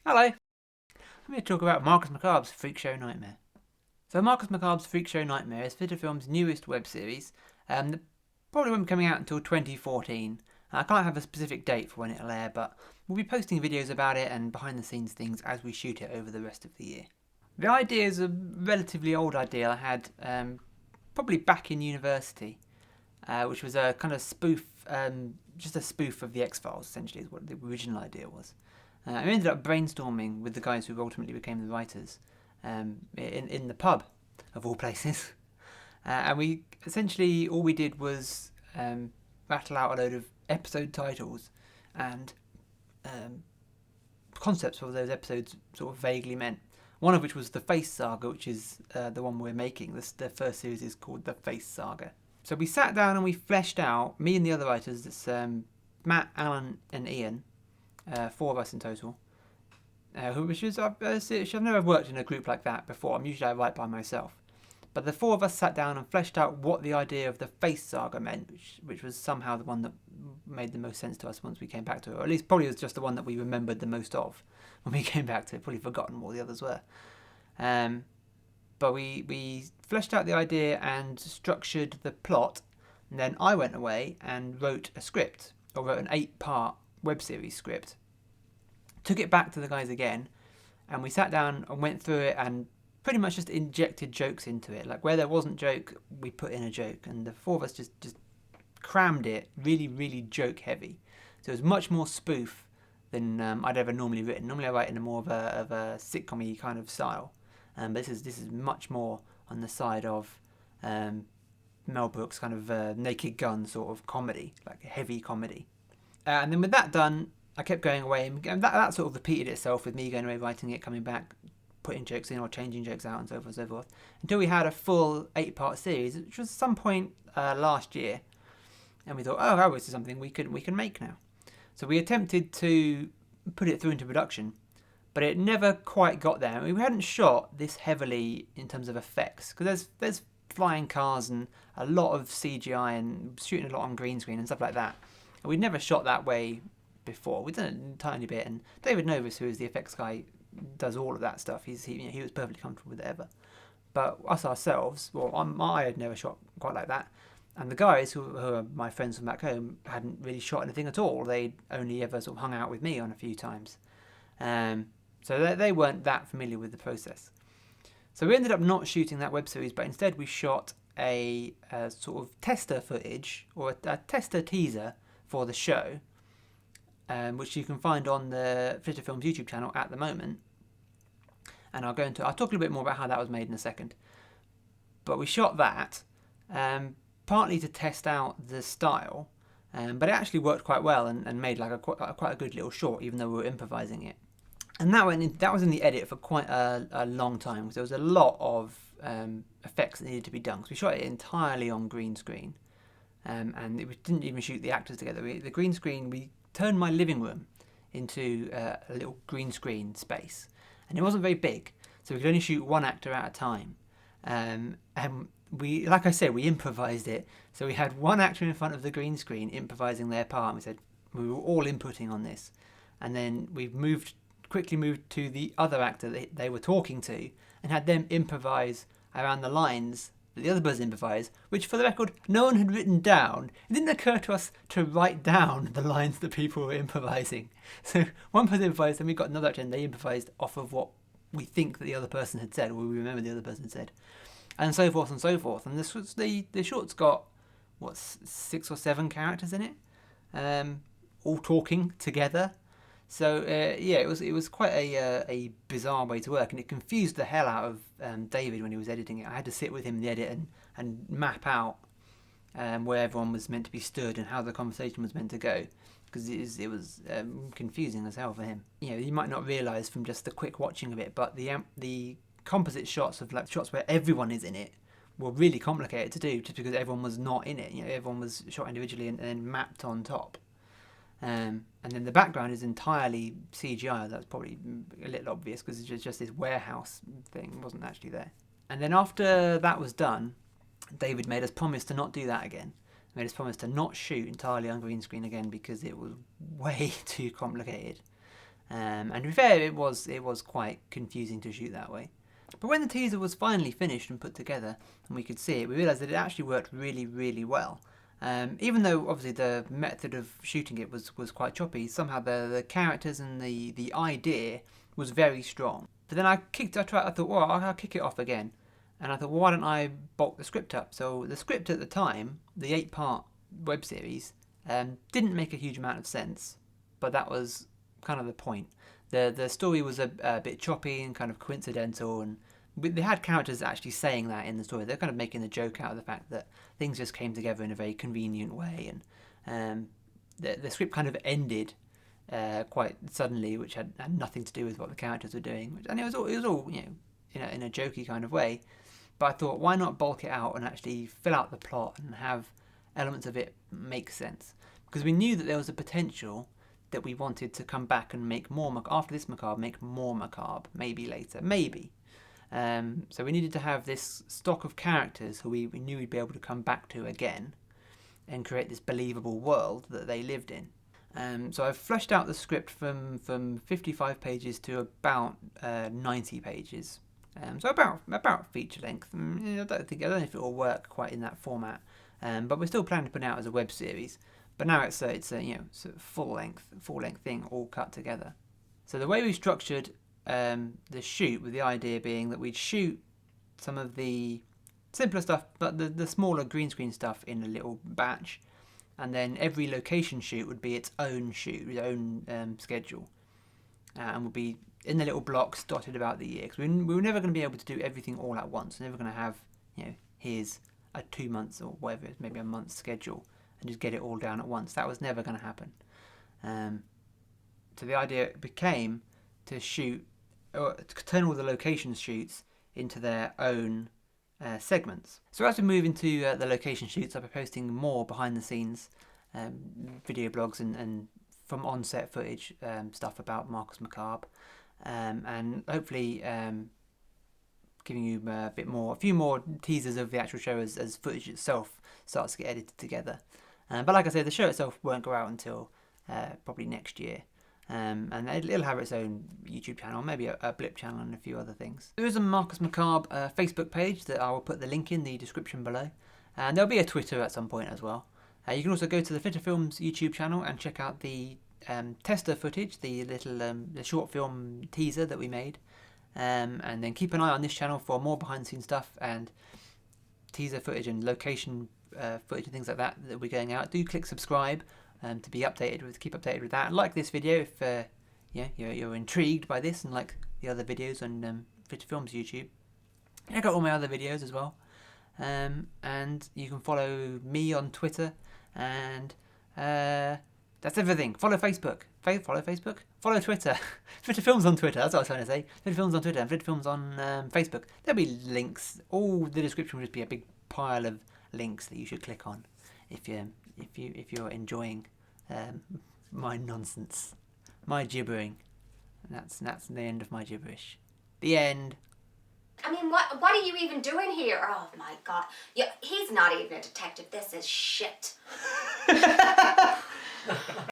Hello, I'm here to talk about Marcus Macabres Freakshow Nightmare. So Marcus Macabres Freakshow Nightmare is Flitter Film's newest web series. That probably won't be coming out until 2014. I can't have a specific date for when it'll air, but we'll be posting videos about it and behind the scenes things as we shoot it over the rest of the year. The idea is a relatively old idea I had probably back in university, which was a kind of spoof, just a spoof of the X-Files essentially is what the original idea was. I ended up brainstorming with the guys who ultimately became the writers in the pub, of all places. And we essentially, all we did was rattle out a load of episode titles and concepts for those episodes sort of vaguely meant. One of which was the Face Saga, which is the one we're making. The first series is called the Face Saga. So we sat down and we fleshed out, me and the other writers, it's Matt, Alan and Ian, 4 of us in total. Which is, I've never worked in a group like that before. I write by myself. But the 4 of us sat down and fleshed out what the idea of the Face Saga meant, which was somehow the one that made the most sense to us once we came back to it. Or at least probably was just the one that we remembered the most of when we came back to it. Probably forgotten what the others were. But we fleshed out the idea and structured the plot. And then I went away and wrote a script, or wrote an 8-part web series script. Took it back to the guys again, and we sat down and went through it and pretty much just injected jokes into it. Like where there wasn't joke, we put in a joke, and the 4 of us just crammed it really, really joke heavy. So it was much more spoof than I'd ever normally written. Normally I write in a more of a sitcom-y kind of style, but this is much more on the side of Mel Brooks' kind of Naked Gun sort of comedy, like heavy comedy. And then with that done, I kept going away, and that sort of repeated itself with me going away, writing it, coming back, putting jokes in or changing jokes out, and so forth and so forth, until we had a full 8-part series, which was some point last year, and we thought, oh, this is something we can make now. So we attempted to put it through into production, but it never quite got there. We hadn't shot this heavily in terms of effects, because there's flying cars and a lot of CGI and shooting a lot on green screen and stuff like that. And we'd never shot that way before. We'd done it a tiny bit, and David Novus, who is the effects guy, does all of that stuff. He was perfectly comfortable with it ever. But us ourselves, I had never shot quite like that, and the guys who are my friends from back home hadn't really shot anything at all. They'd only ever sort of hung out with me on a few times, so they weren't that familiar with the process. So we ended up not shooting that web series, but instead we shot a sort of tester footage or a tester teaser for the show, which you can find on the Flitter Films YouTube channel at the moment. And I'll talk a little bit more about how that was made in a second. But we shot that partly to test out the style, but it actually worked quite well and made like quite a good little short, even though we were improvising it. And that was in the edit for quite a long time, because there was a lot of effects that needed to be done. Because we shot it entirely on green screen, and we didn't even shoot the actors together. The green screen, we turned my living room into a little green screen space, and it wasn't very big, so we could only shoot one actor at a time. And we, like I said, we improvised it. So we had one actor in front of the green screen improvising their part, and we said we were all inputting on this, and then we quickly moved to the other actor that they were talking to and had them improvise around the lines that the other person improvised, which for the record no one had written down. It didn't occur to us to write down the lines that people were improvising. So one person improvised, and we got another actor and they improvised off of what we think that the other person had said, or we remember the other person had said, and so forth and so forth. And this was the short's got 6 or 7 characters in it, all talking together. So it was quite a bizarre way to work, and it confused the hell out of David when he was editing it. I had to sit with him in the edit and map out where everyone was meant to be stood and how the conversation was meant to go, because it was confusing as hell for him. You might not realise from just the quick watching of it, but the composite shots of like shots where everyone is in it were really complicated to do, just because everyone was not in it. Everyone was shot individually and then mapped on top. And then the background is entirely CGI. That's probably a little obvious because it's just this warehouse thing wasn't actually there. And then after that was done, David made us promise to not do that again. Made us promise to not shoot entirely on green screen again because it was way too complicated. And to be fair, it was quite confusing to shoot that way. But when the teaser was finally finished and put together, and we could see it, we realised that it actually worked really, really well. Even though obviously the method of shooting it was quite choppy, somehow the characters and the idea was very strong. But then I thought, well, I'll kick it off again. And I thought, well, why don't I bulk the script up? So the script at the time, the 8-part web series, didn't make a huge amount of sense, but that was kind of the point. The story was a bit choppy and kind of coincidental, and they had characters actually saying that in the story. They're kind of making a joke out of the fact that things just came together in a very convenient way, and the script kind of ended quite suddenly, which had nothing to do with what the characters were doing, and it was all in a jokey kind of way. But I thought, why not bulk it out and actually fill out the plot and have elements of it make sense? Because we knew that there was a potential that we wanted to come back and make more after this Macabre, make more Macabre, maybe later, maybe. So we needed to have this stock of characters who we knew we'd be able to come back to again and create this believable world that they lived in. So I've fleshed out the script from 55 pages to about 90 pages. So about feature length. I don't know if it will work quite in that format, but we're still planning to put it out as a web series. But now it's a sort of full length thing, all cut together. So the way we structured the shoot, with the idea being that we'd shoot some of the simpler stuff, but the smaller green screen stuff in a little batch, and then every location shoot would be its own shoot, its own schedule, and would be in the little blocks dotted about the year. Because we were never going to be able to do everything all at once. We're never going to have, here's a 2 months or whatever, maybe a month's schedule, and just get it all down at once. That was never going to happen. So the idea became to turn all the location shoots into their own segments. So as we move into the location shoots, I'll be posting more behind the scenes video blogs and from on-set footage stuff about Marcus Macabre, and hopefully giving you a few more teasers of the actual show as footage itself starts to get edited together. But like I said, the show itself won't go out until probably next year. And it'll have its own YouTube channel, maybe a blip channel and a few other things. There is a Marcus Macabre Facebook page that I will put the link in the description below. And there'll be a Twitter at some point as well. You can also go to the Flitter Films YouTube channel and check out the tester footage, the little the short film teaser that we made. And then keep an eye on this channel for more behind the scenes stuff and teaser footage and location footage and things like that will be going out. Do click subscribe to be keep updated with that. And like this video if you're intrigued by this and like the other videos on Flitter Films YouTube. I got all my other videos as well. And you can follow me on Twitter, and that's everything. Follow Facebook. Follow Twitter. Flitter Films on Twitter. That's what I was trying to say. Flitter Films on Twitter and Flitter Films on Facebook. There'll be links. All the description will just be a big pile of links that you should click on if you're enjoying my nonsense, my gibbering. And that's the end of my gibberish. The end. I mean, what are you even doing here? Oh my God. Yeah, he's not even a detective. This is shit.